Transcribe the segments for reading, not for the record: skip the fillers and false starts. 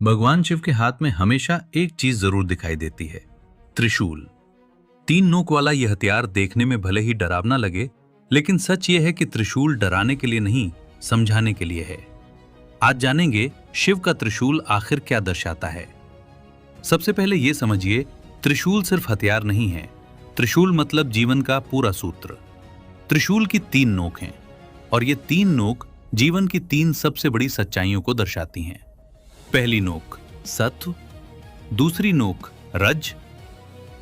भगवान शिव के हाथ में हमेशा एक चीज जरूर दिखाई देती है, त्रिशूल। 3 नोक वाला यह हथियार देखने में भले ही डरावना लगे, लेकिन सच यह है कि त्रिशूल डराने के लिए नहीं, समझाने के लिए है। आज जानेंगे शिव का त्रिशूल आखिर क्या दर्शाता है। सबसे पहले यह समझिए, त्रिशूल सिर्फ हथियार नहीं है। त्रिशूल मतलब जीवन का पूरा सूत्र। त्रिशूल की 3 नोक हैं और ये 3 नोक जीवन की 3 सबसे बड़ी सच्चाइयों को दर्शाती हैं। पहली नोक सत्व, दूसरी नोक रज,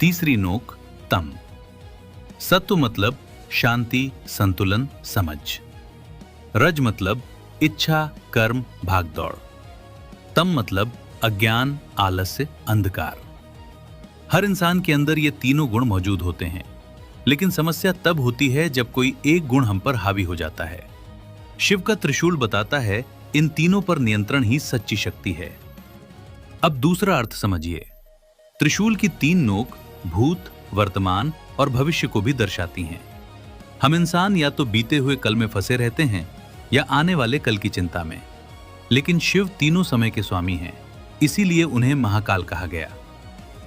तीसरी नोक तम। सत्व मतलब शांति, संतुलन, समझ। रज मतलब इच्छा, कर्म, भागदौड़। तम मतलब अज्ञान, आलस्य, अंधकार। हर इंसान के अंदर ये तीनों गुण मौजूद होते हैं, लेकिन समस्या तब होती है जब कोई एक गुण हम पर हावी हो जाता है। शिव का त्रिशूल बताता है इन तीनों पर नियंत्रण ही सच्ची शक्ति है। अब दूसरा अर्थ समझिए। त्रिशूल की 3 नोक भूत, वर्तमान और भविष्य को भी दर्शाती हैं। हम इंसान या तो बीते हुए कल में फंसे रहते हैं या आने वाले कल की चिंता में, लेकिन शिव तीनों समय के स्वामी हैं, इसीलिए उन्हें महाकाल कहा गया।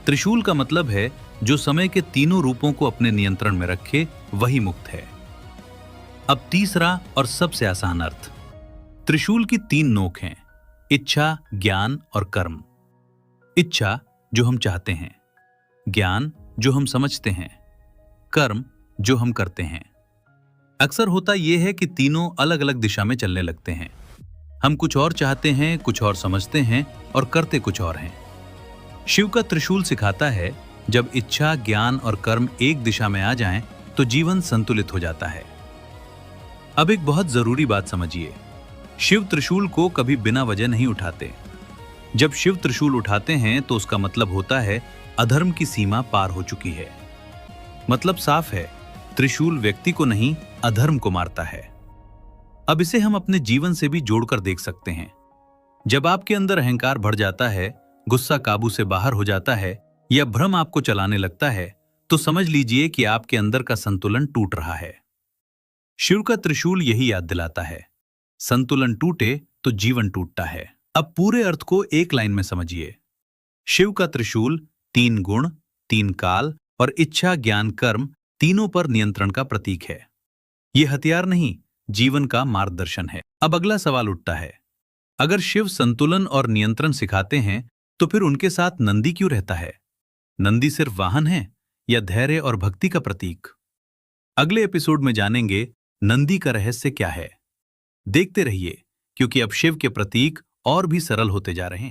त्रिशूल का मतलब है जो समय के तीनों रूपों को अपने नियंत्रण में रखे, वही मुक्त है। अब तीसरा और सबसे आसान अर्थ। त्रिशूल की 3 नोक हैं, इच्छा, ज्ञान और कर्म। इच्छा जो हम चाहते हैं, ज्ञान जो हम समझते हैं, कर्म जो हम करते हैं। अक्सर होता यह है कि तीनों अलग अलग दिशा में चलने लगते हैं। हम कुछ और चाहते हैं, कुछ और समझते हैं और करते कुछ और हैं। शिव का त्रिशूल सिखाता है जब इच्छा, ज्ञान और कर्म एक दिशा में आ जाएं, तो जीवन संतुलित हो जाता है। अब एक बहुत जरूरी बात समझिए, शिव त्रिशूल को कभी बिना वजह नहीं उठाते। जब शिव त्रिशूल उठाते हैं तो उसका मतलब होता है अधर्म की सीमा पार हो चुकी है। मतलब साफ है, त्रिशूल व्यक्ति को नहीं, अधर्म को मारता है। अब इसे हम अपने जीवन से भी जोड़कर देख सकते हैं। जब आपके अंदर अहंकार बढ़ जाता है, गुस्सा काबू से बाहर हो जाता है या भ्रम आपको चलाने लगता है, तो समझ लीजिए कि आपके अंदर का संतुलन टूट रहा है। शिव का त्रिशूल यही याद दिलाता है, संतुलन टूटे तो जीवन टूटता है। अब पूरे अर्थ को एक लाइन में समझिए। शिव का त्रिशूल 3 गुण, 3 काल और इच्छा, ज्ञान, कर्म तीनों पर नियंत्रण का प्रतीक है। यह हथियार नहीं, जीवन का मार्गदर्शन है। अब अगला सवाल उठता है, अगर शिव संतुलन और नियंत्रण सिखाते हैं, तो फिर उनके साथ नंदी क्यों रहता है? नंदी सिर्फ वाहन है या धैर्य और भक्ति का प्रतीक? अगले एपिसोड में जानेंगे नंदी का रहस्य क्या है। देखते रहिए, क्योंकि अब शिव के प्रतीक और भी सरल होते जा रहे हैं।